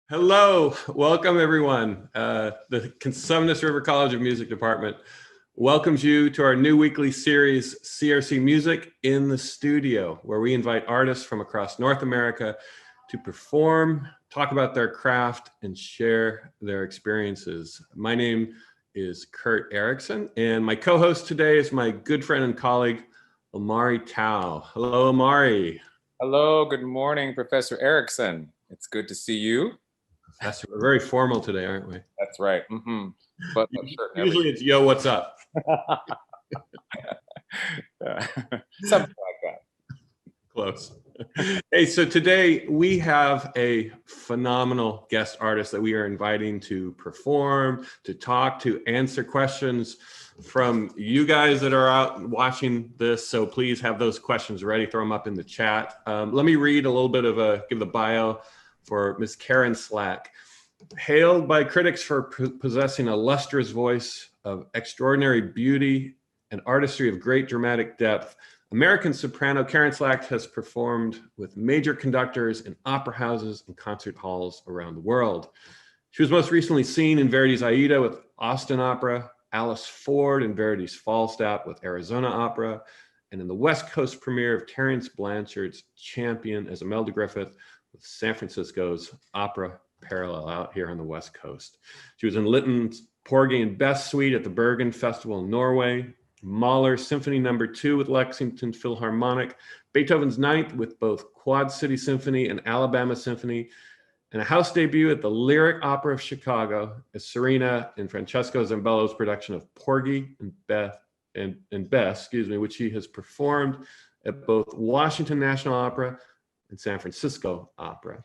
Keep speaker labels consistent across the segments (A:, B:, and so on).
A: Hello, welcome everyone. The Cosumnes River College of Music Department welcomes you to our new weekly series, CRC Music in the Studio, where we invite artists from across North America to perform, talk about their craft, and share their experiences. My name is Kurt Erickson, and my co-host today is my good friend and colleague, Omari Tao. Hello, Omari.
B: Hello, good morning, Professor Erickson. It's good to see you.
A: Professor, we're very formal today, aren't we?
B: That's right. But
A: usually it's yo, what's up?
B: Something like that.
A: Close. Hey, so today we have a phenomenal guest artist that we are inviting to perform, to talk, to answer questions from you guys that are out watching this. So please have those questions ready, throw them up in the chat. Let me read a little bit of give the bio for Ms. Karen Slack. Hailed by critics for possessing a lustrous voice of extraordinary beauty and artistry of great dramatic depth, American soprano Karen Slack has performed with major conductors in opera houses and concert halls around the world. She was most recently seen in Verdi's Aida with Austin Opera, Alice Ford in Verdi's Falstaff with Arizona Opera, and in the West Coast premiere of Terence Blanchard's Champion as Imelda Griffith with San Francisco's Opera Parallel out here on the West Coast. She was in Litton's Porgy and Bess Suite at the Bergen Festival in Norway, Mahler's Symphony No. 2 with Lexington Philharmonic, Beethoven's Ninth with both Quad City Symphony and Alabama Symphony, and a house debut at the Lyric Opera of Chicago as Serena in Francesco Zambello's production of Porgy and Bess, which she has performed at both Washington National Opera and San Francisco Opera.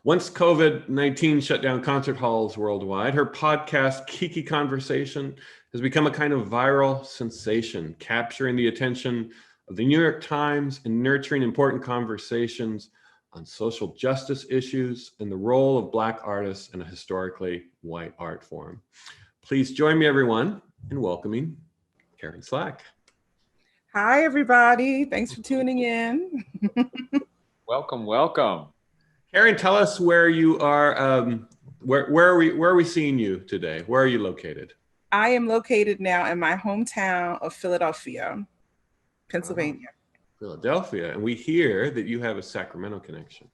A: Once COVID-19 shut down concert halls worldwide, her podcast, Kiki Konversations, has become a kind of viral sensation, capturing the attention of the New York Times and nurturing important conversations on social justice issues and the role of Black artists in a historically white art form. Please join me, everyone, in welcoming Karen Slack.
C: Hi, everybody. Thanks for tuning in.
B: Welcome, welcome.
A: Karen, tell us where you are. Where are we seeing you today? Where are you located?
C: I am located now in my hometown of Philadelphia, Pennsylvania.
A: Philadelphia, and we hear that you have a Sacramento connection.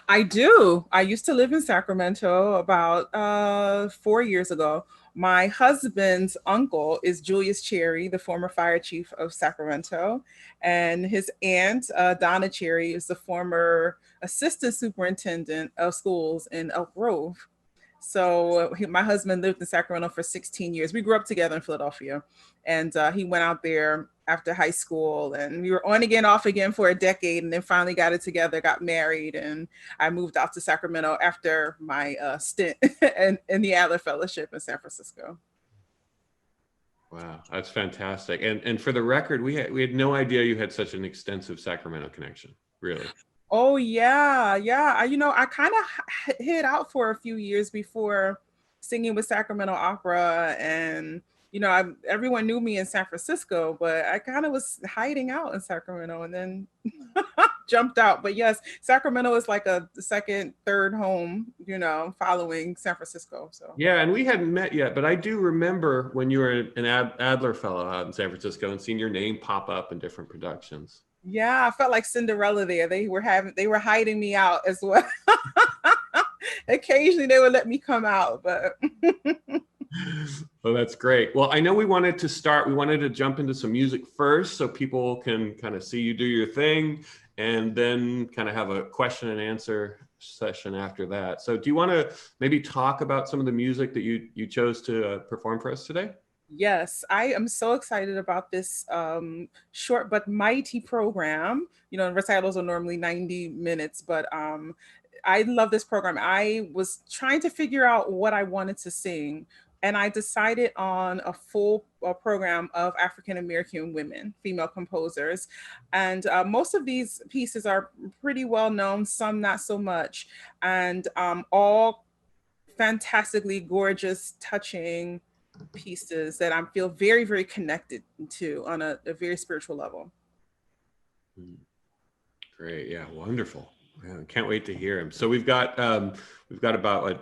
C: I do. I used to live in Sacramento about 4 years ago. My husband's uncle is Julius Cherry, the former fire chief of Sacramento, and his aunt, Donna Cherry, is the former assistant superintendent of schools in Elk Grove. So my husband lived in Sacramento for 16 years. We grew up together in Philadelphia, and he went out there after high school, and we were on again, off again for a decade, and then finally got it together, got married, and I moved out to Sacramento after my stint in the Adler Fellowship in San Francisco.
A: Wow, that's fantastic. And for the record, we had no idea you had such an extensive Sacramento connection, really.
C: Oh, yeah. I kind of hid out for a few years before singing with Sacramento Opera. And, everyone knew me in San Francisco, but I kind of was hiding out in Sacramento and then jumped out. But yes, Sacramento is like a second, third home, following San Francisco. So
A: yeah, and we hadn't met yet, but I do remember when you were an Adler Fellow out in San Francisco and seeing your name pop up in different productions.
C: Yeah, I felt like Cinderella there. They were hiding me out as well. Occasionally they would let me come out, but
A: well, that's great. Well, I know we wanted to jump into some music first so people can kind of see you do your thing and then kind of have a question and answer session after that. So do you want to maybe talk about some of the music that you chose to perform for us today?
C: Yes, I am so excited about this short but mighty program. Recitals are normally 90 minutes, but I love this program. I was trying to figure out what I wanted to sing, and I decided on a full program of African-American women, female composers. And most of these pieces are pretty well known, some not so much, and all fantastically gorgeous, touching pieces that I feel very, very connected to on a very spiritual level.
A: Great. Yeah. Wonderful. Yeah, can't wait to hear him. So we've got about a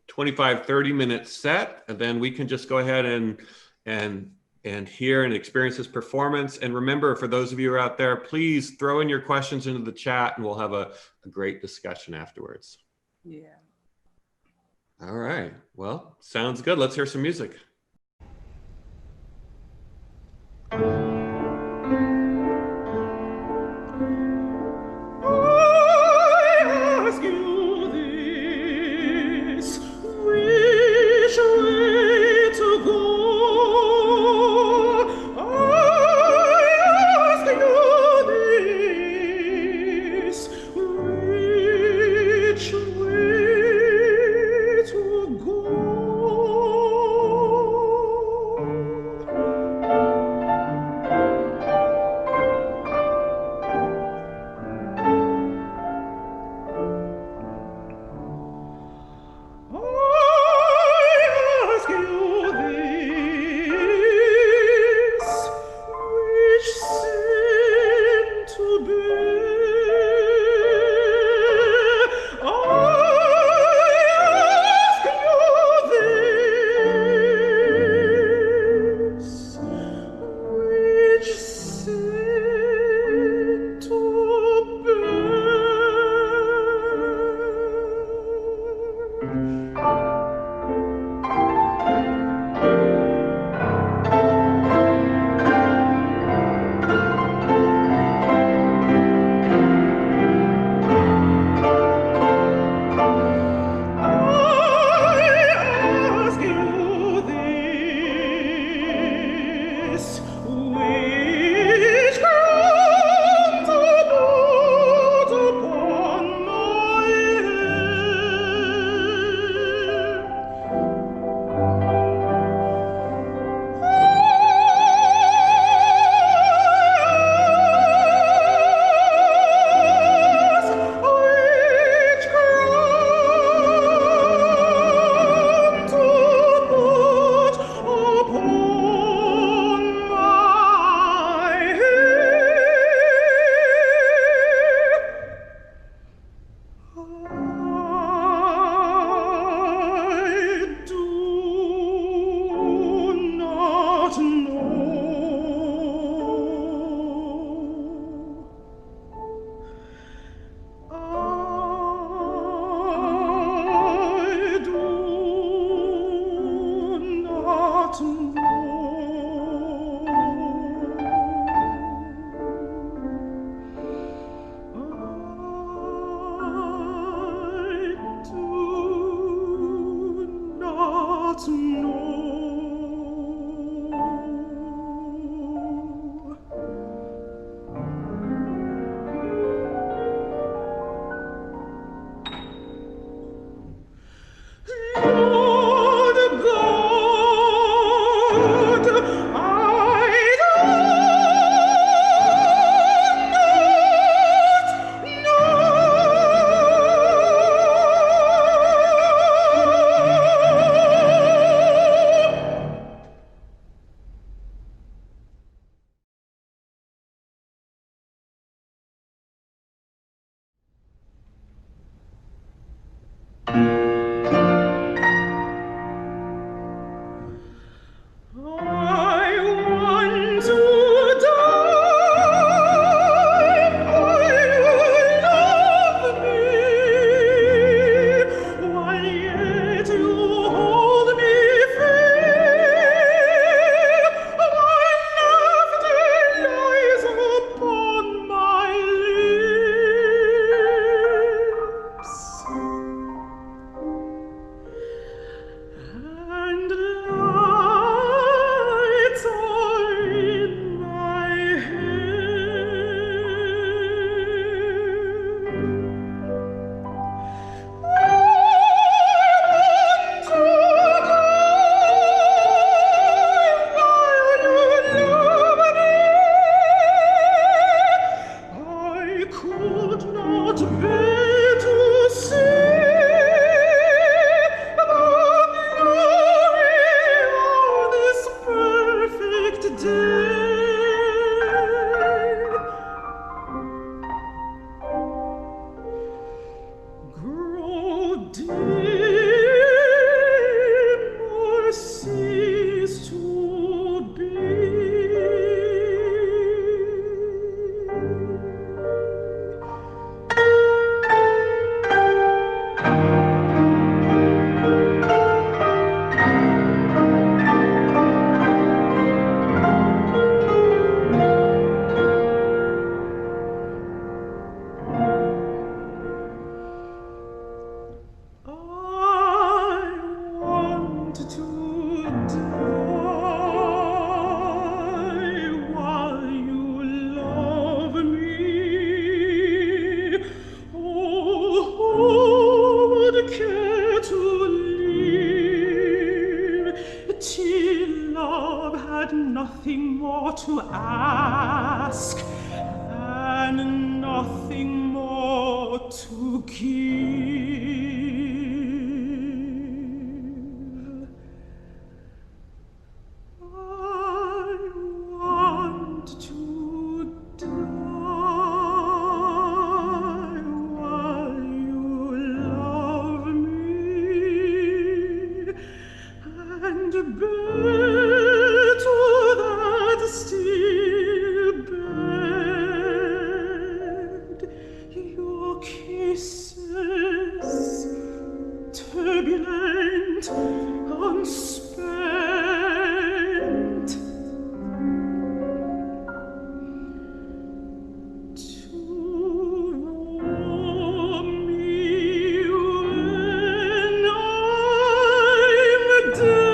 A: 25, 30 minutes set, and then we can just go ahead and hear and experience his performance. And remember, for those of you who are out there, please throw in your questions into the chat and we'll have a great discussion afterwards.
C: Yeah.
A: All right. Well, sounds good. Let's hear some music.
D: more to ask, and nothing more to give. I want to die while you love me, and bear to that still bed your kisses, turbulent, unspent, to warm me when I'm dead.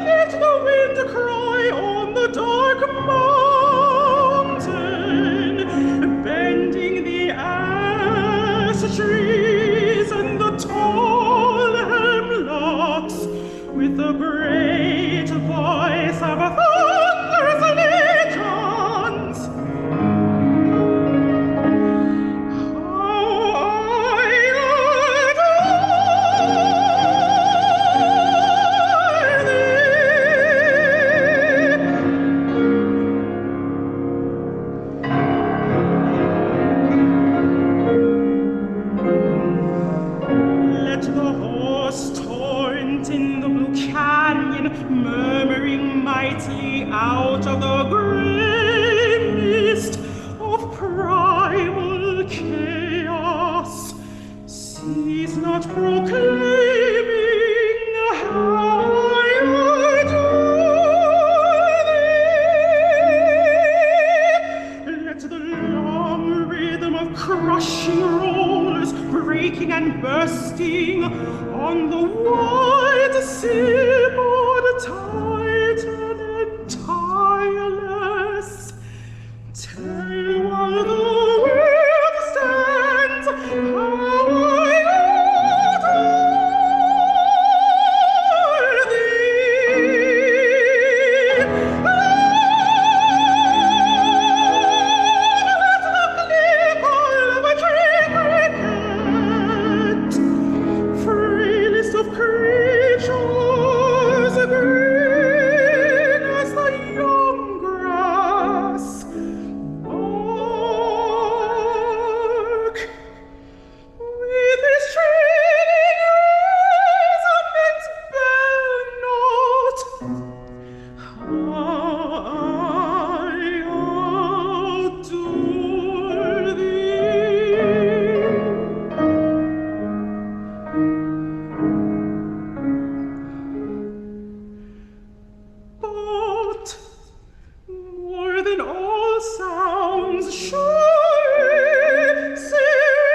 D: Let the wind cry on the dark mountain, bending the ash trees and the tall hemlocks, with the great voice of thunder's legions. Let the horse torrent in the blue canyon, murmuring mightily out of the gray mist of primal chaos, cease not proclaiming how I adore thee. Let the long rhythm of crushing rollers, breaking and bursting on the wide seaboard, titan and tireless, tell while the world stands how I adore thee. Let the click of a cricket, frailest of creatures, green as the young grass, bark with his trailing resonant bell note. I adore thee. But more than all sounds, surely serene,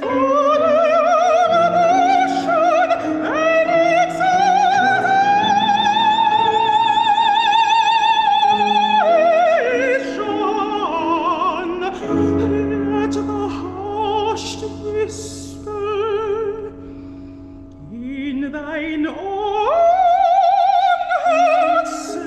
D: full of emotion and exaltation. Let the hushed whisper in thine own heart say,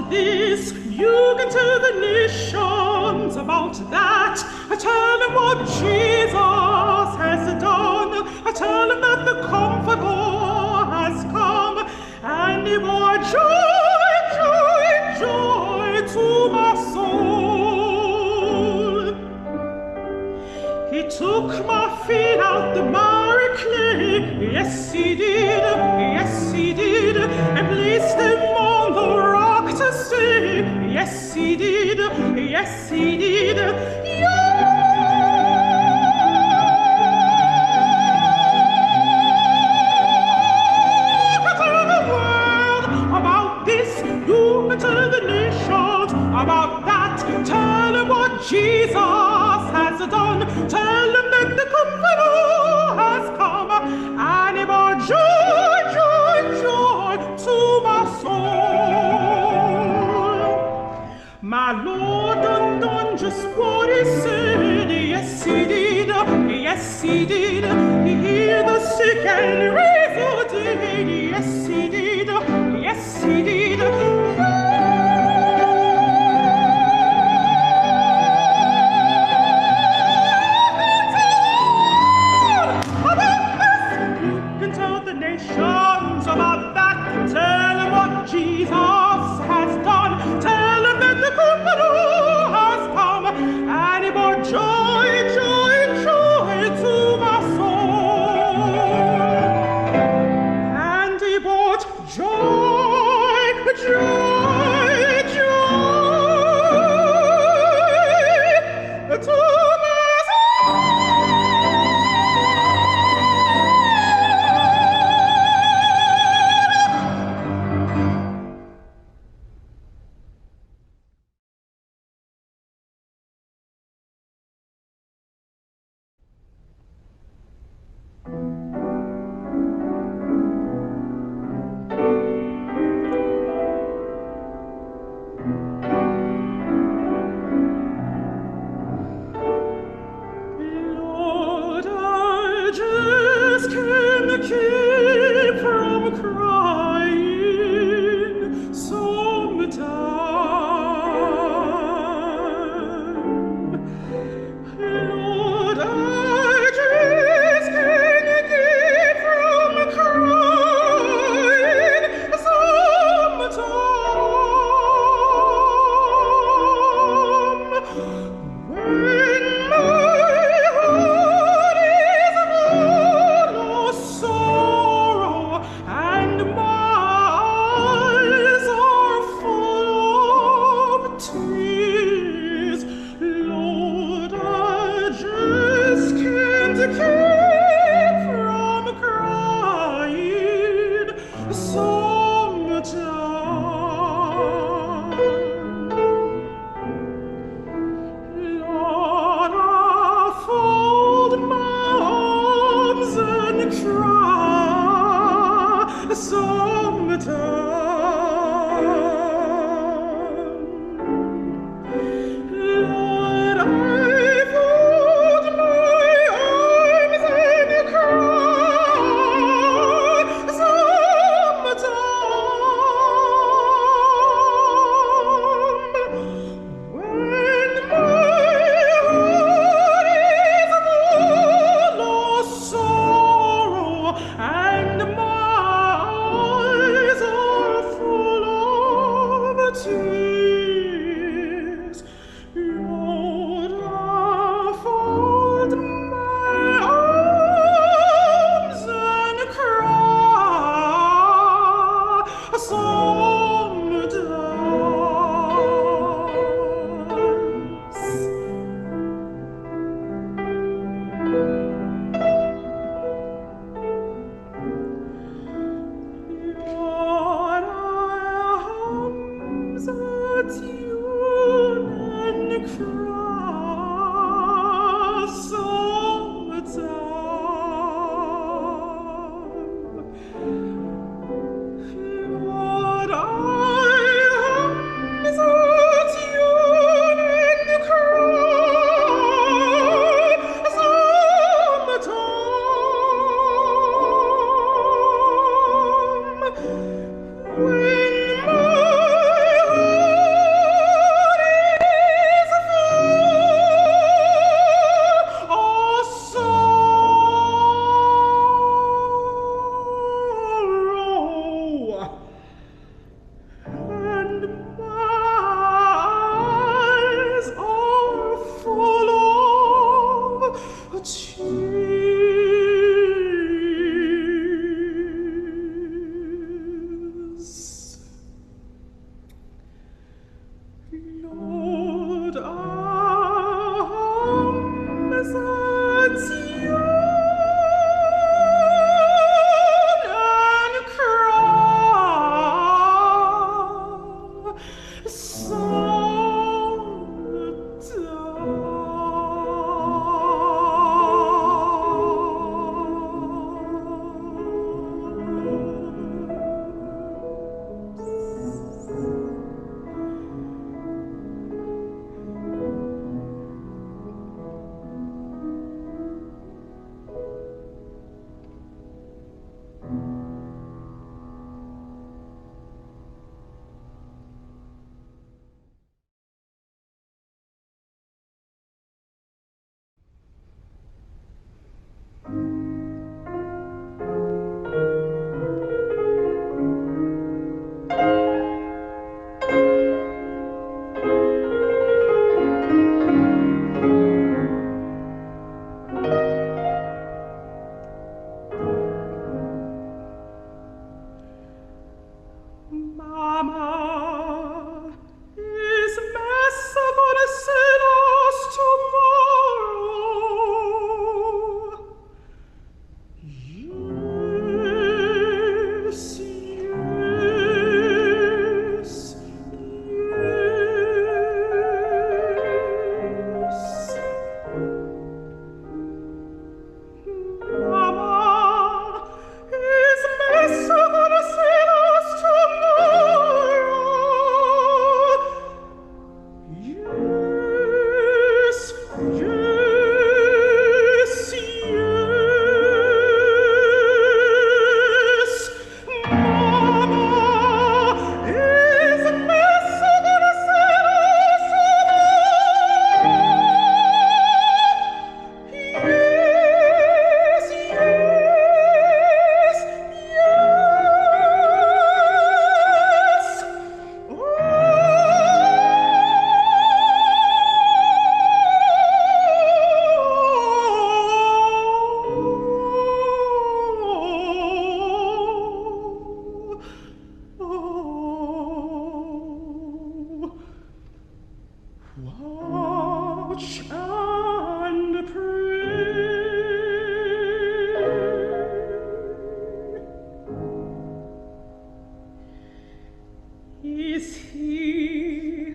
D: This, you can tell the nations about that. I tell them what Jesus has done. I tell them that the Comforter has come. And he brought joy, joy, joy to my soul. He took my feet out the miry clay. Yes, he did. Yes, he did. And placed them on the rock to stay. Yes, he did. Yes, he did. About this, you can tell the nations about that. Tell them what Jesus has done. Tell them that the Comforter has come, and he brought joy, joy, joy to my soul. My Lord done just what he said. Yes, he did. Yes, he did. He healed the sick and raised the dead. Yes, he did. Yes, he did. About that, tell them what Jesus has done. Tell them that the Comforter has come, and he brought joy, joy, joy to my soul. And he brought joy, joy, joy to my soul. Lord, I Mama, is Massa gonna send us tomorrow? Yes, yes, yes. Mama, is Messa gonna send us tomorrow? Yes, yes, yes. Mama, is Messa gonna send us tomorrow? Yes, yes, yes. Watch and pray. Is he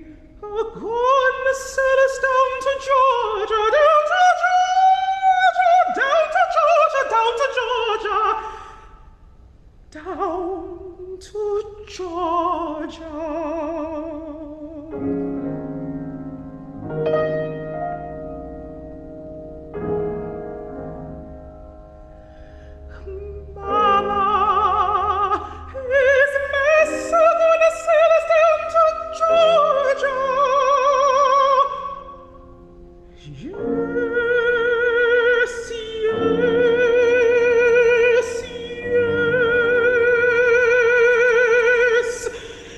D: gonna set us down to Georgia, down to Georgia, down to Georgia, down to Georgia, down to Georgia? Mama, is Messa gonna send us down to Georgia? Yes, yes, yes.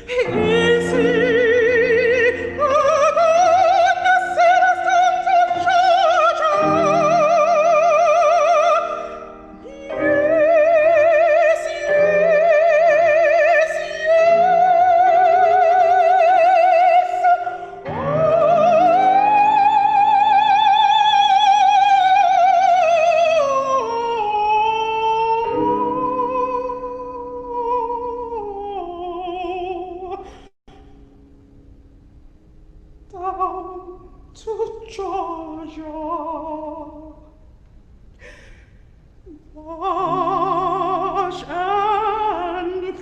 D: Is he gonna send us down to Georgia? Yes, yes, yes. Down to Georgia. Wash and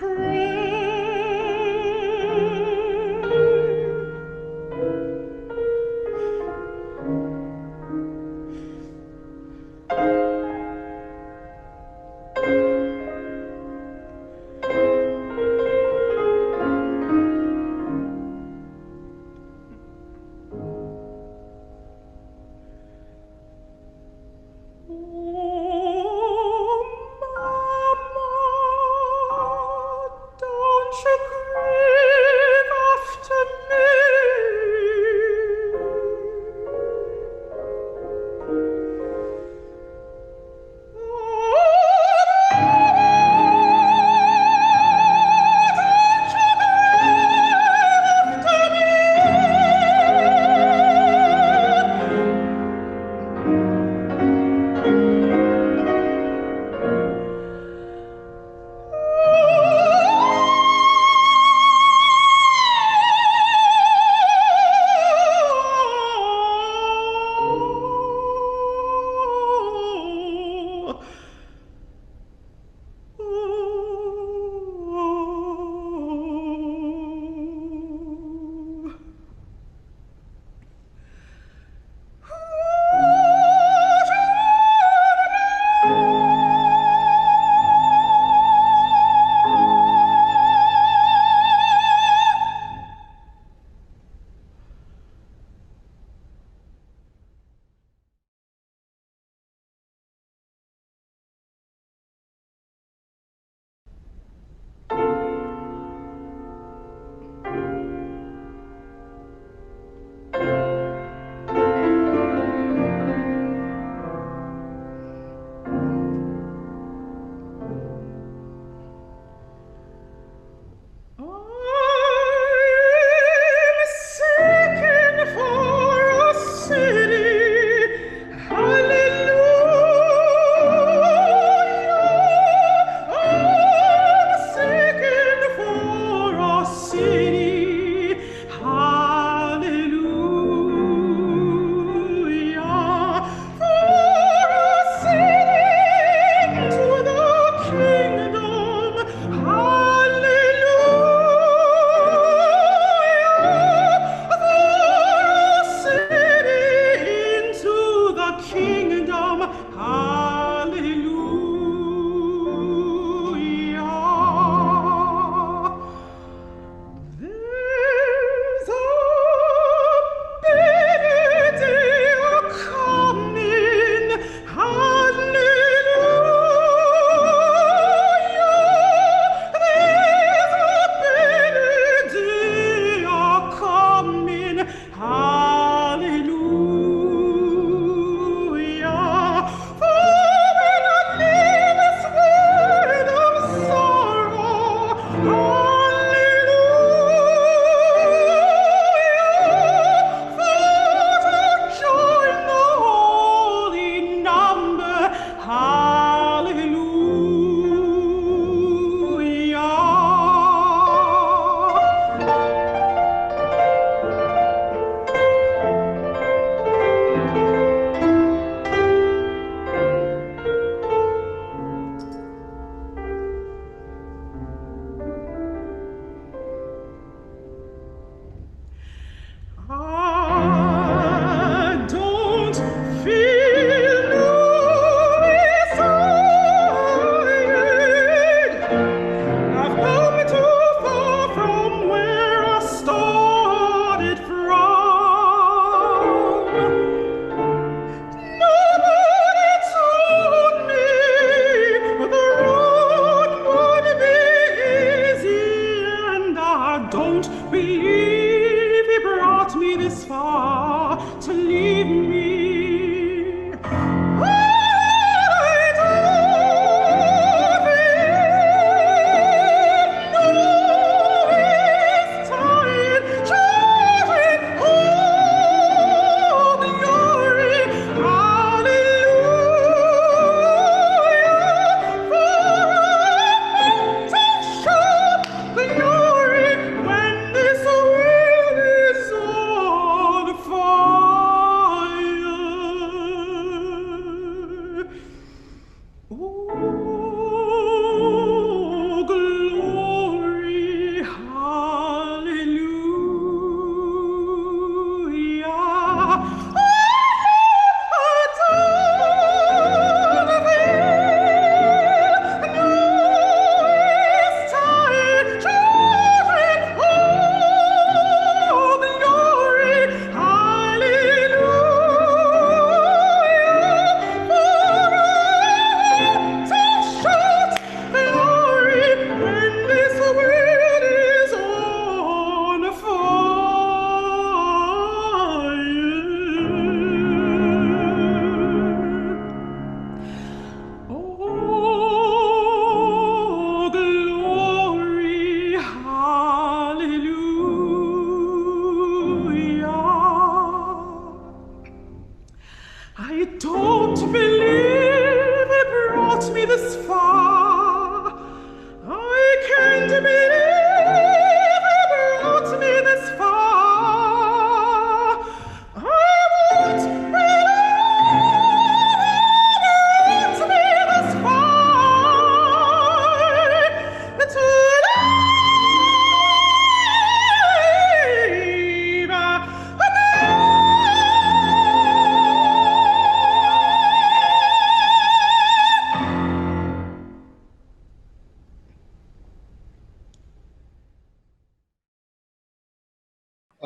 D: don't you grieve after me. Don't you grieve after me.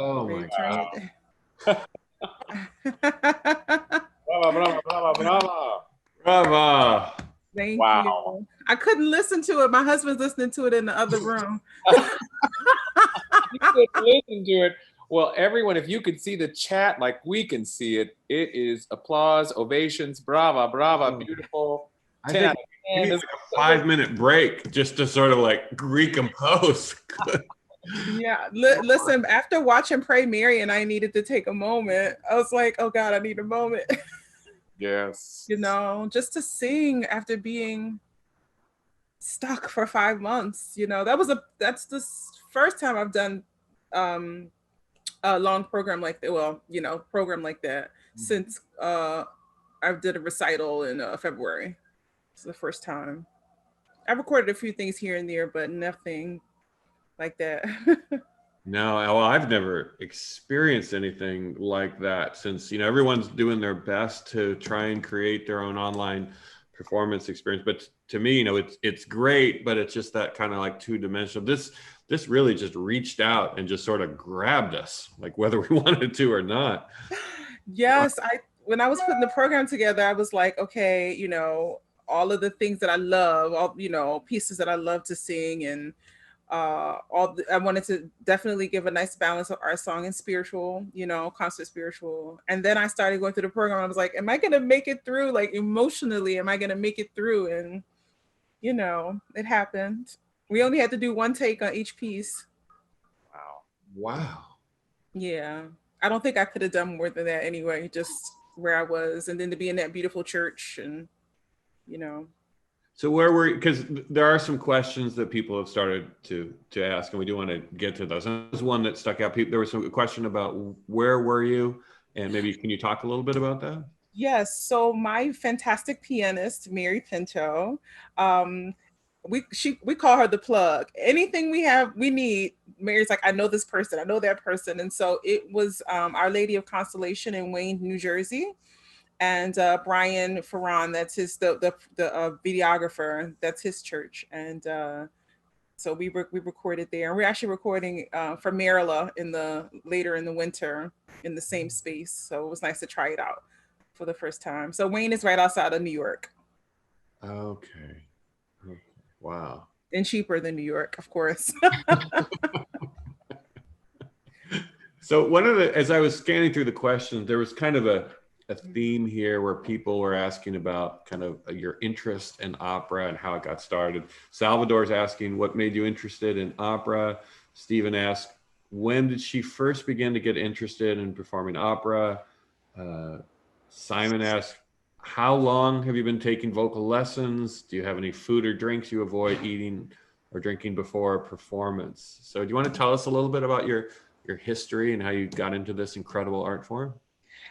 A: Oh
C: Ready
A: my
C: to turn
A: God.
C: it.
B: Brava, brava, brava, brava.
A: Bravo.
C: Thank
B: Wow.
C: you. I couldn't listen to it. My husband's listening to it in the other room.
B: You could listen to it. Well, everyone, if you could see the chat like we can see it, it is applause, ovations, brava, brava,
A: Oh.
B: beautiful.
A: I
B: 10
A: think
B: out of
A: you
B: 10.
A: need like a 5-minute break just to sort of like recompose.
C: Yeah, listen, after watching Pray Mary and I needed to take a moment, I was like, oh God, I need a moment.
B: Yes.
C: You know, just to sing after being stuck for 5 months, you know, that's the first time I've done a long program like that. Well, you know, program like that since I did a recital in February. It's the first time. I recorded a few things here and there, but nothing like that.
A: No, well, I've never experienced anything like that since, everyone's doing their best to try and create their own online performance experience. But to me, it's great, but it's just that kind of like two-dimensional. This really just reached out and just sort of grabbed us, like whether we wanted to or not.
C: Yes, when I was putting the program together, I was like, okay, all of the things that I love, all, pieces that I love to sing, and I wanted to definitely give a nice balance of art song and spiritual, concert spiritual. And then I started going through the program. I was like, am I going to make it through? Like emotionally, am I going to make it through? And, it happened. We only had to do one take on each piece.
A: Wow.
C: Yeah. I don't think I could have done more than that anyway, just where I was. And then to be in that beautiful church and,
A: So where were, because there are some questions that people have started to ask, and we do want to get to those. And there's one that stuck out. There was some question about where were you, and maybe can you talk a little bit about that?
C: Yes. So my fantastic pianist, Mary Pinto, we call her the plug. Anything we need, Mary's like, I know this person, I know that person. And so it was Our Lady of Consolation in Wayne, New Jersey. And Brian Ferran, that's the videographer, that's his church. And so we recorded there. And we're actually recording for Marilla later in the winter in the same space. So it was nice to try it out for the first time. So Wayne is right outside of New York.
A: Okay. Wow.
C: And cheaper than New York, of course.
A: So as I was scanning through the questions, there was kind of a theme here where people were asking about kind of your interest in opera and how it got started. Salvador's asking, what made you interested in opera? Stephen asked, when did she first begin to get interested in performing opera? Simon asked, how long have you been taking vocal lessons? Do you have any food or drinks you avoid eating or drinking before a performance? So do you want to tell us a little bit about your history and how you got into this incredible art form?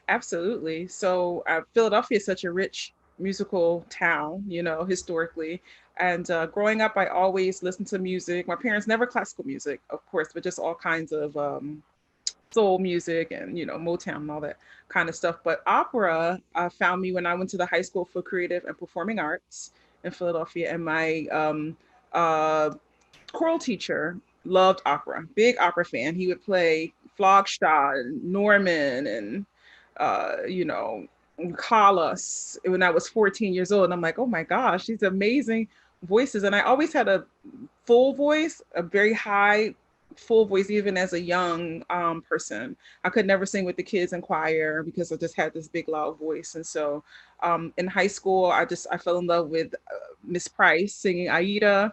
C: Absolutely. So Philadelphia is such a rich musical town, historically. And growing up, I always listened to music. My parents never classical music, of course, but just all kinds of soul music and, Motown and all that kind of stuff. But opera found me when I went to the High School for Creative and Performing Arts in Philadelphia. And my choral teacher loved opera, big opera fan. He would play Flogstad and Norman and Callas when I was 14 years old. And I'm like, oh my gosh, these amazing voices. And I always had a full voice, a very high full voice, even as a young person. I could never sing with the kids in choir because I just had this big loud voice. And so in high school, I fell in love with Miss Price singing Aida.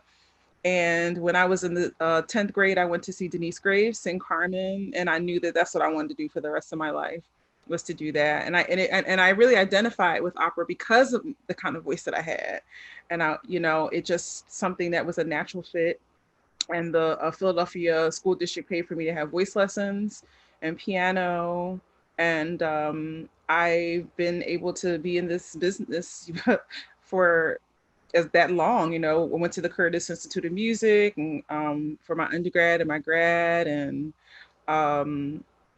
C: And when I was in the 10th grade, I went to see Denise Graves sing Carmen. And I knew that that's what I wanted to do for the rest of my life, was to do that. And I really identified with opera because of the kind of voice that I had. And it just something that was a natural fit. And the Philadelphia School District paid for me to have voice lessons and piano. And I've been able to be in this business for that long. I went to the Curtis Institute of Music and, for my undergrad and my grad, and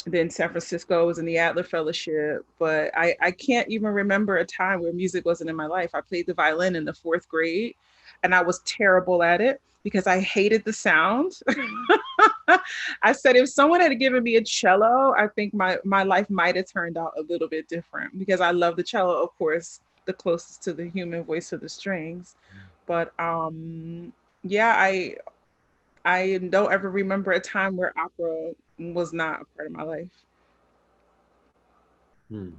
C: then San Francisco was in the Adler Fellowship. But I can't even remember a time where music wasn't in my life. I played the violin in the 4th grade, and I was terrible at it because I hated the sound. I said, if someone had given me a cello, I think my life might have turned out a little bit different, because I love the cello, of course, the closest to the human voice to the strings. But yeah, I don't ever remember a time where opera was not a part of my life.
A: Hmm.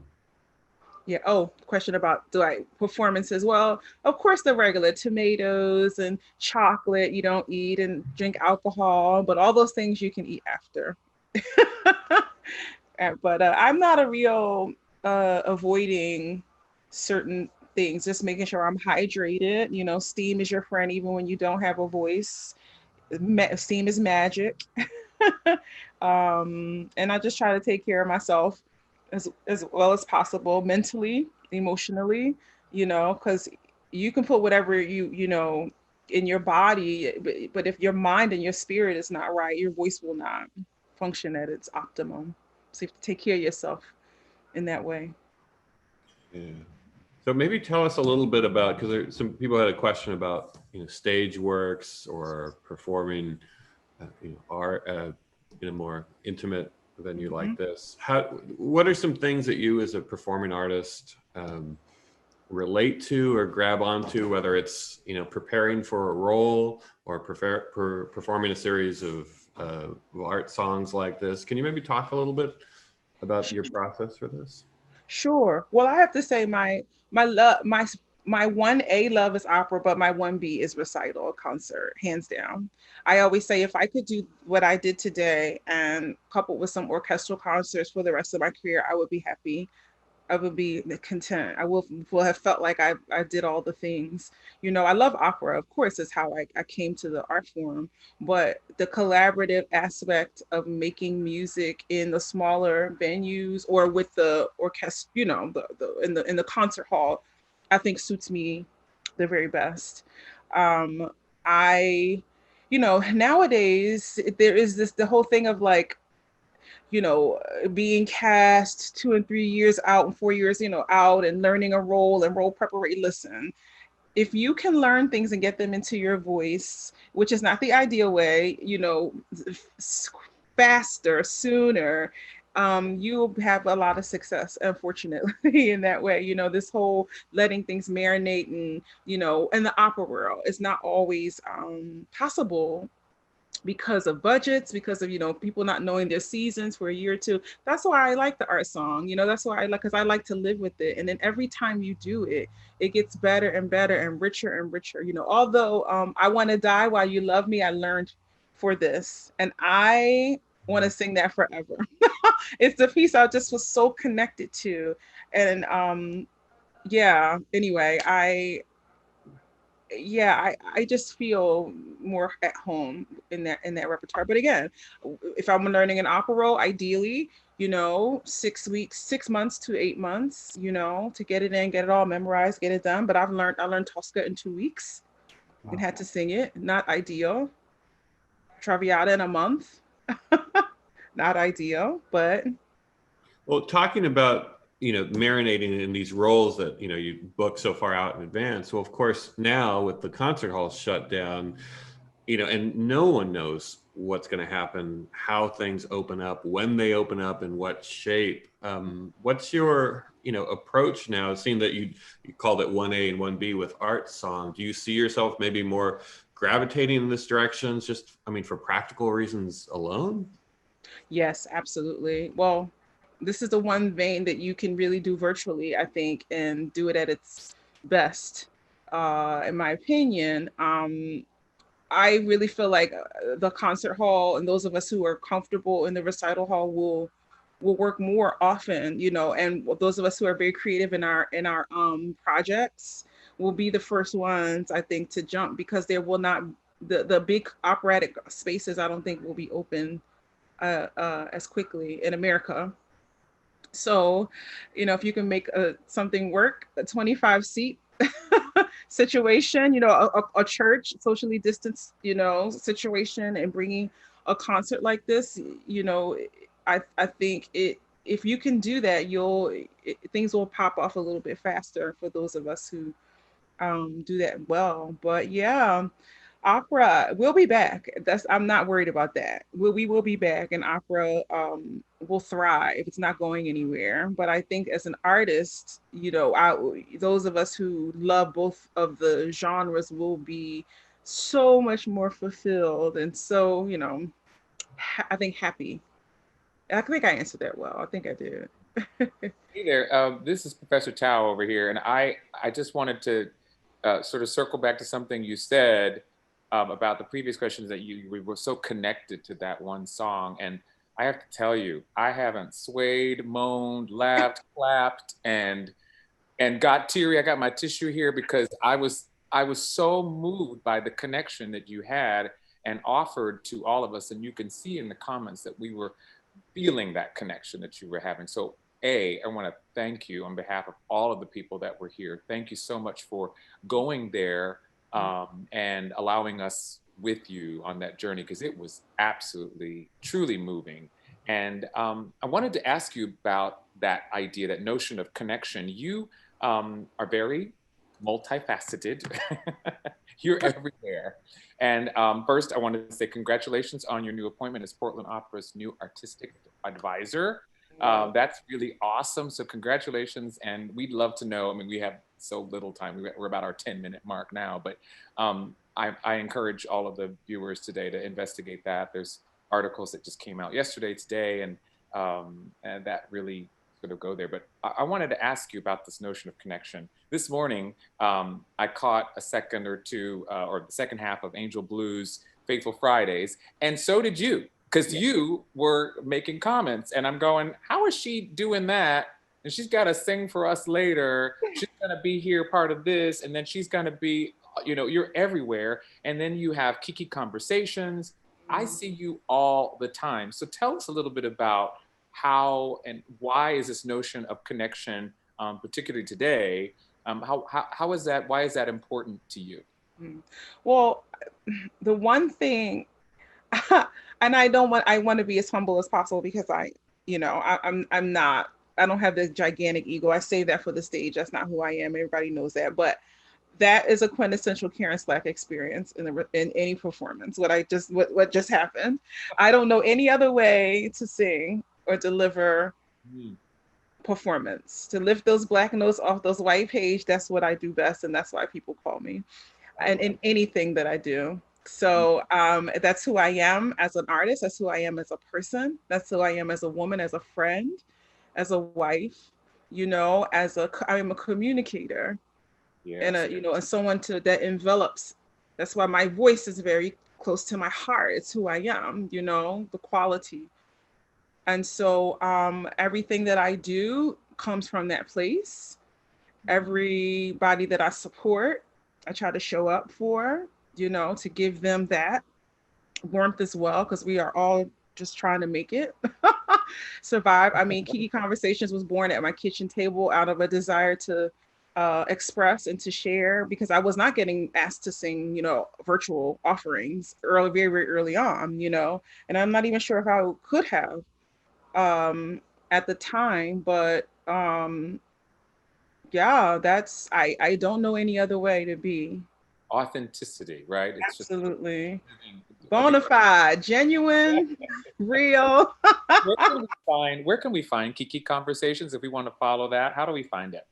C: Yeah. Oh, question about do I performances? Well, of course, the regular tomatoes and chocolate you don't eat, and drink alcohol, but all those things you can eat after. But I'm not a real avoiding certain things, just making sure I'm hydrated. You know, steam is your friend even when you don't have a voice. Steam is magic. And I just try to take care of myself as well as possible, mentally, emotionally, you know, because you can put whatever you know in your body, but if your mind and your spirit is not right, your voice will not function at its optimum. So you have to take care of yourself in that way.
A: Yeah. So maybe tell us a little bit about, because some people had a question about, stage works or performing, art in a more intimate venue like this. What are some things that you as a performing artist relate to or grab onto, whether it's, preparing for a role or performing a series of art songs like this? Can you maybe talk a little bit about your process for this?
C: Sure. Well, I have to say my love my 1A love is opera, but my 1B is recital, concert, hands down. I always say if I could do what I did today and coupled with some orchestral concerts for the rest of my career, I would be happy. I would be content. I will have felt like I did all the things. You know, I love opera. Of course, is how I came to the art form. But the collaborative aspect of making music in the smaller venues or with the orchestra, you know, in the concert hall, I think suits me the very best. Um, I, you know, nowadays there is the whole thing of like, you know, being cast 2 and 3 years out and 4 years, you know, out and learning a role and role preparation. Listen, if you can learn things and get them into your voice, which is not the ideal way, you know, faster, sooner, you'll have a lot of success, unfortunately, in that way. You know, this whole letting things marinate and, you know, in the opera world, it's not always possible because of budgets, because of, you know, people not knowing their seasons for a year or two. That's why I like the art song, you know, that's why I like, because I like to live with it. And then every time you do it, it gets better and better and richer, you know. Although I Want to Die While You Love Me, I learned for this, and I want to sing that forever. It's the piece I just was so connected to. And yeah, anyway, I just feel more at home in that repertoire. But again, if I'm learning an opera role, ideally, you know, 6 weeks, 6 months to 8 months, you know, to get it in, get it all memorized, get it done. But I learned Tosca in 2 weeks and had to sing it. Not ideal. Traviata in a month. Not ideal, but
A: Well, talking about, marinating in these roles that, you book so far out in advance. Well, of course, now with the concert halls shut down, and no one knows what's going to happen, how things open up, when they open up, in what shape. What's your, approach now, seeing that you called it 1A and 1B with art song? Do you see yourself maybe more gravitating in this direction, just, for practical reasons alone?
C: yes, absolutely. Well, this is the one vein that you can really do virtually, I think, and do it at its best, in my opinion. I really feel like the concert hall and those of us who are comfortable in the recital hall will work more often, you know, and those of us who are very creative in our projects will be the first ones, I think, to jump, because there will not the big operatic spaces, I don't think, will be open as quickly in America. So, you know, if you can make something work, a 25 seat situation, you know, a church, socially distanced, you know, situation, and bringing a concert like this, you know, I think if you can do that, things will pop off a little bit faster for those of us who do that well. But yeah, Opera, we'll be back. I'm not worried about that. We will be back, and opera will thrive. It's not going anywhere. But I think as an artist, those of us who love both of the genres will be so much more fulfilled and so, I think happy. I think I answered that well. I think I did.
B: Hey there, this is Professor Tao over here, and I just wanted to sort of circle back to something you said about the previous questions that we were so connected to that one song, and I have to tell you, I haven't swayed, moaned, laughed, clapped, and got teary. I got my tissue here because I was so moved by the connection that you had and offered to all of us, and you can see in the comments that we were feeling that connection that you were having. So I want to thank you on behalf of all of the people that were here. Thank you so much for going there and allowing us with you on that journey, because it was absolutely, truly moving. And I wanted to ask you about that idea, that notion of connection. You are very multifaceted. You're everywhere. And first, I wanted to say congratulations on your new appointment as Portland Opera's new artistic advisor. That's really awesome. So congratulations. And we'd love to know, I mean, we have so little time. We're about our 10-minute mark now, but I encourage all of the viewers today to investigate that. There's articles that just came out yesterday, today, and that really sort of go there. But I wanted to ask you about this notion of connection. This morning, I caught a second or two, or the second half of Angel Blue's Faithful Fridays, and so did you, because you were making comments, and I'm going, how is she doing that? And she's got to sing for us later. She's going to be here part of this, and then she's going to be, you're everywhere. And then you have Kiki Konversations. I see you all the time. So tell us a little bit about how and why is this notion of connection, particularly today, how is that, why is that important to you?
C: Well, the one thing, and I want to be as humble as possible, because I'm not, I don't have this gigantic ego. I say that for the stage. That's not who I am. Everybody knows that. But that is a quintessential Karen Slack experience in any performance. What just happened. I don't know any other way to sing or deliver performance. To lift those black notes off those white page, that's what I do best, and that's why people call me. And in anything that I do. So that's who I am as an artist. That's who I am as a person. That's who I am as a woman, as a friend, as a wife. I am a communicator. Yes. And and someone that envelops. That's why my voice is very close to my heart. It's who I am. The quality. And so everything that I do comes from that place. Everybody that I support, I try to show up for, to give them that warmth as well, because we are all just trying to make it, survive. I mean, Kiki Konversations was born at my kitchen table out of a desire to express and to share, because I was not getting asked to sing, virtual offerings very, very early on, and I'm not even sure if I could have at the time, but yeah, I don't know any other way to be.
B: Authenticity, right? It's
C: absolutely just bona fide, genuine, real.
B: Where can we find Kiki Konversations if we want to follow that? How do we find it?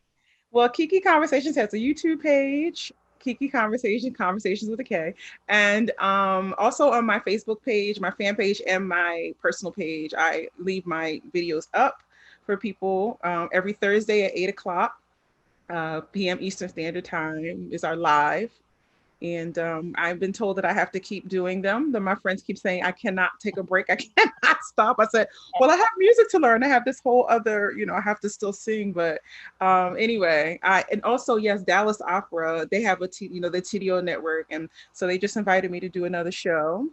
C: Well, Kiki Konversations has a YouTube page, Kiki Conversations with a K, and also on my Facebook page, my fan page, and my personal page, I leave my videos up for people every Thursday at 8:00 p.m. Eastern Standard Time is our live. And I've been told that I have to keep doing them. Then my friends keep saying, I cannot take a break. I cannot stop. I said, well, I have music to learn. I have this whole other, I have to still sing. But anyway, and also, yes, Dallas Opera, they have the TDO network. And so they just invited me to do another show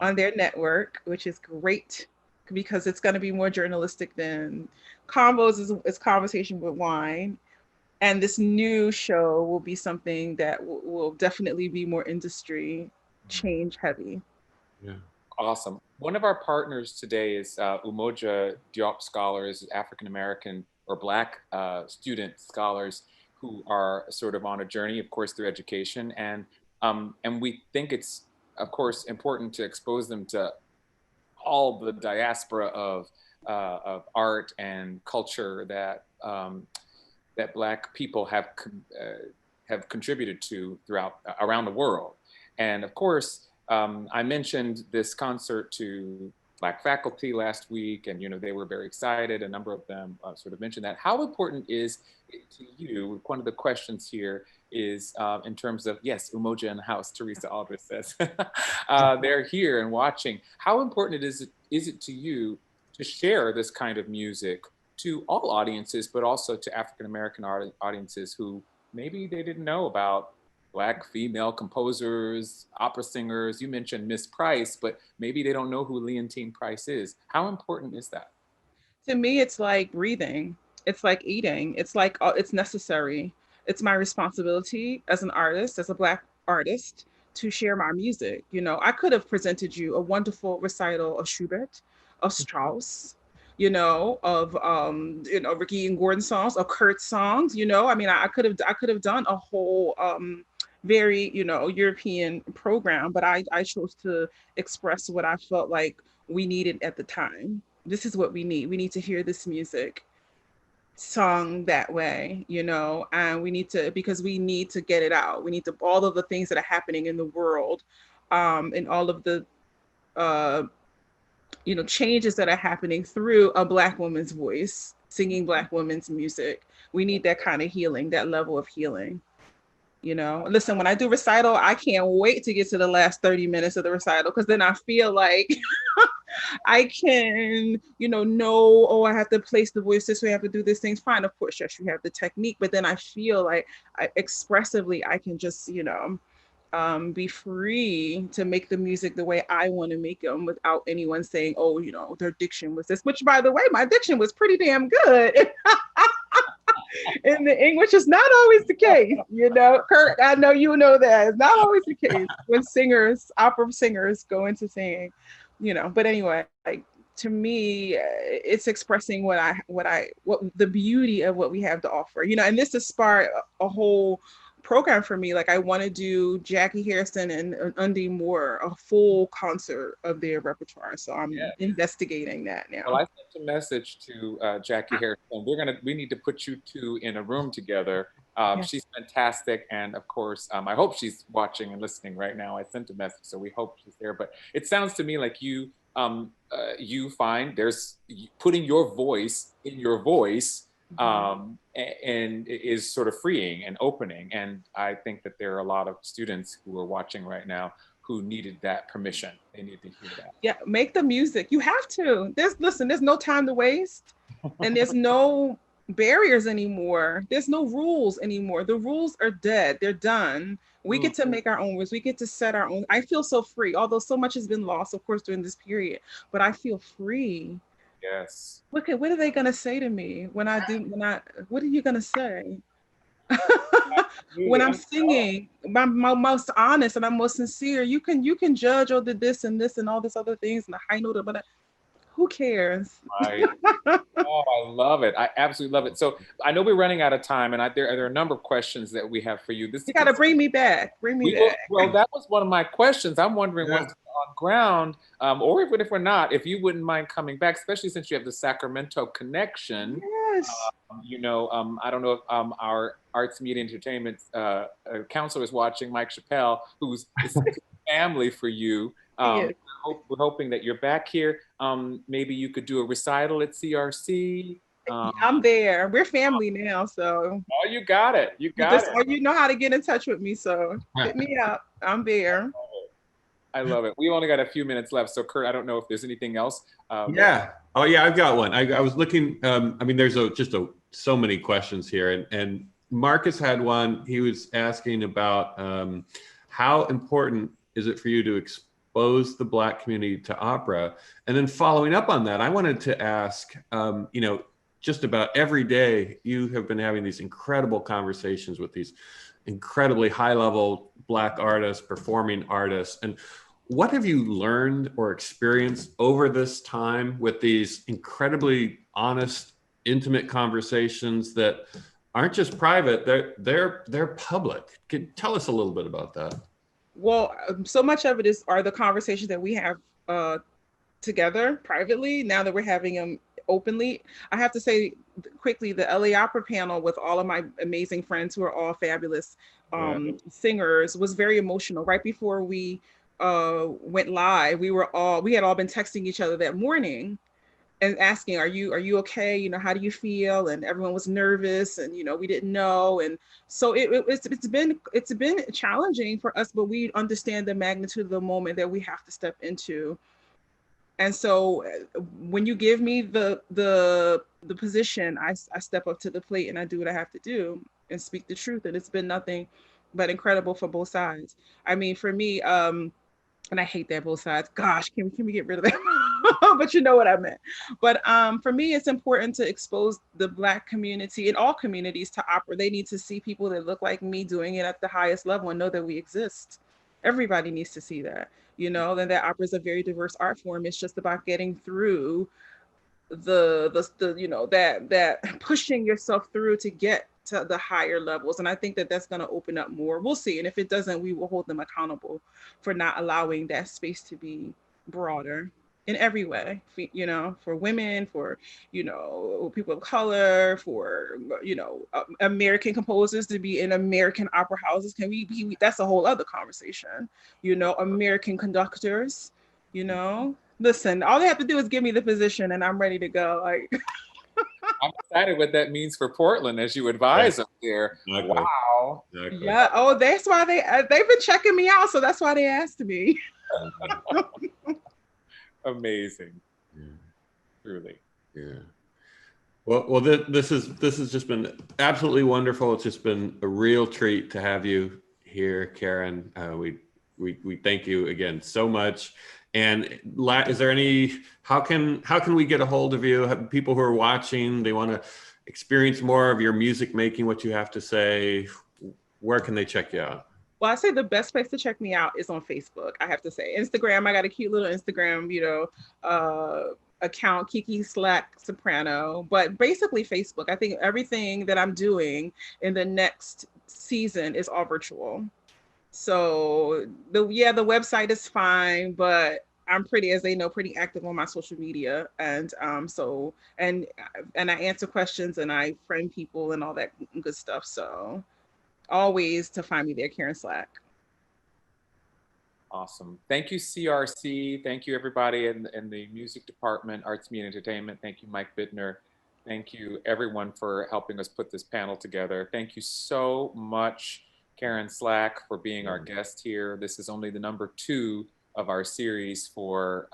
C: on their network, which is great, because it's going to be more journalistic than Combos is Conversation with Wine. And this new show will be something that will definitely be more industry change heavy.
B: Yeah. Awesome. One of our partners today is Umoja Diop scholars, African-American or Black student scholars who are sort of on a journey, of course, through education. And And we think it's, of course, important to expose them to all the diaspora of art and culture that that Black people have contributed to around the world. And of course, I mentioned this concert to Black faculty last week, and they were very excited. A number of them sort of mentioned that. How important is it to you? One of the questions here is in terms of, yes, Umoja in the house, Teresa Aldrich says. They're here and watching. How important is it to you to share this kind of music to all audiences, but also to African-American audiences who maybe they didn't know about Black female composers, opera singers? You mentioned Miss Price, but maybe they don't know who Leontine Price is. How important is that?
C: To me, it's like breathing. It's like eating. It's like it's necessary. It's my responsibility as an artist, as a Black artist, to share my music. I could have presented you a wonderful recital of Schubert, of Strauss, of Ricky and Gordon songs, of Kurt songs. I could have done a whole very European program, but I chose to express what I felt like we needed at the time. This is what we need. We need to hear this music sung that way, and because we need to get it out. We need to, all of the things that are happening in the world, and all of the changes that are happening through a Black woman's voice, singing Black women's music. We need that kind of healing, that level of healing. Listen, when I do recital, I can't wait to get to the last 30 minutes of the recital, because then I feel like I can, I have to place the voice this way, I have to do this thing. Fine, of course, yes, you have the technique, but then I feel like expressively, I can just, be free to make the music the way I want to make them without anyone saying, oh, their diction was this, which, by the way, my diction was pretty damn good. In the English, is not always the case, Kurt, I know you know that. It's not always the case when opera singers go into singing, but anyway, like, to me, it's expressing what the beauty of what we have to offer, and this has sparked a whole program for me. Like, I want to do Jackie Harrison and Undine Moore, a full concert of their repertoire. So I'm investigating that now.
B: Well, I sent a message to Jackie Harrison. We need to put you two in a room together. She's fantastic, and of course, I hope she's watching and listening right now. I sent a message, so we hope she's there. But it sounds to me like you find there's putting your voice in your voice. And it is sort of freeing and opening. And I think that there are a lot of students who are watching right now who needed that permission. They need to hear that.
C: Yeah, make the music. You have to. There's no time to waste, and there's no barriers anymore. There's no rules anymore. The rules are dead. They're done. We get to make our own rules. We get to set our own. I feel so free, although so much has been lost, of course, during this period, but I feel free.
B: Yes.
C: Look at, what are they going to say to me what are you going to say? When I'm singing, my most honest and I'm most sincere, you can judge all the this and this and all this other things and the high note, but who cares?
B: Right. Oh, I love it. I absolutely love it. So I know we're running out of time, and there are a number of questions that we have for you.
C: You got to bring me back. Bring me back.
B: Well, that was one of my questions. I'm wondering what's on ground, or even if we're not, if you wouldn't mind coming back, especially since you have the Sacramento connection.
C: Yes.
B: I don't know if our arts, media, entertainment counselor is watching, Mike Chappelle, who's family for you. We're hoping that you're back here. Maybe you could do a recital at CRC.
C: I'm there. We're family now, so.
B: Oh, you got it. You got it.
C: Or you know how to get in touch with me, so hit me up. I'm there.
B: I love it. We only got a few minutes left, so Kurt, I don't know if there's anything else.
A: Yeah. Oh, yeah. I've got one. I was looking. There's so many questions here, and Marcus had one. He was asking about how important is it for you to expose the Black community to opera, and then following up on that, I wanted to ask, just about every day you have been having these incredible conversations with these incredibly high-level Black artists, performing artists, and what have you learned or experienced over this time with these incredibly honest, intimate conversations that aren't just private, they're public? Tell us a little bit about that.
C: Well, so much of it are the conversations that we have together privately. Now that we're having them openly, I have to say quickly, the LA Opera panel with all of my amazing friends who are all fabulous singers was very emotional. Right before we went live, we had all been texting each other that morning and asking, are you okay? You know, how do you feel? And everyone was nervous, and we didn't know. And so it's been challenging for us, but we understand the magnitude of the moment that we have to step into. And so when you give me the position, I step up to the plate and I do what I have to do and speak the truth. And it's been nothing but incredible for both sides. I mean, for me, and I hate that both sides. Gosh, can we get rid of that? But you know what I meant. But for me, it's important to expose the Black community and all communities to opera. They need to see people that look like me doing it at the highest level and know that we exist. Everybody needs to see that, that opera is a very diverse art form. It's just about getting through that pushing yourself through to get to the higher levels. And I think that that's going to open up more. We'll see. And if it doesn't, we will hold them accountable for not allowing that space to be broader in every way, for women, for, people of color, for, American composers to be in American opera houses. Can we that's a whole other conversation, American conductors, listen, all they have to do is give me the position and I'm ready to go. Like,
B: I'm excited what that means for Portland as you advise up there.
A: Exactly.
B: Wow.
A: Exactly.
C: Yeah. Oh, that's why they've been checking me out. So that's why they asked me.
B: Amazing.
A: Yeah.
B: Truly.
A: Yeah. Well, this has just been absolutely wonderful. It's just been a real treat to have you here, Karen. We thank you again so much. And is there how can we get a hold of you? People who are watching, they want to experience more of your music making, what you have to say, where can they check you out?
C: Well, I say the best place to check me out is on Facebook. I have to say Instagram. I got a cute little Instagram, account, Kiki Soprano, but basically Facebook. I think everything that I'm doing in the next season is all virtual. So the website is fine, but I'm as they know, pretty active on my social media. And and I answer questions and I friend people and all that good stuff. So always to find me there, Karen Slack.
B: Awesome. Thank you, CRC. Thank you, everybody in the music department, arts, media, and entertainment. Thank you, Mike Bittner. Thank you, everyone, for helping us put this panel together. Thank you so much, Karen Slack, for being our guest here. This is only the number 2 of our series for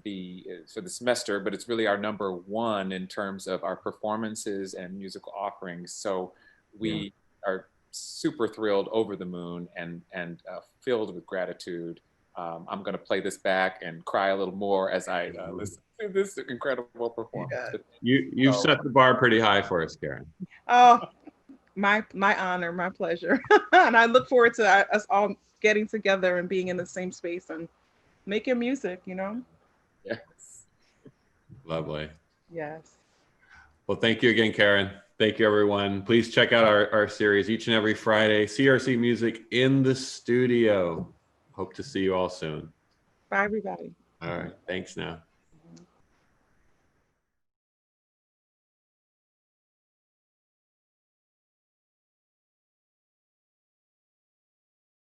B: the semester, but it's really our number 1 in terms of our performances and musical offerings. So we are super thrilled, over the moon, and filled with gratitude. I'm going to play this back and cry a little more as I listen to this incredible performance.
A: You've set the bar pretty high for us, Karen.
C: Oh, my honor, my pleasure. And I look forward to us all getting together and being in the same space and making music,
B: Yes.
A: Lovely.
C: Yes.
A: Well, thank you again, Karen. Thank you, everyone. Please check out our series each and every Friday. CRC Music in the Studio. Hope to see you all soon.
C: Bye, everybody.
A: All right. Thanks now.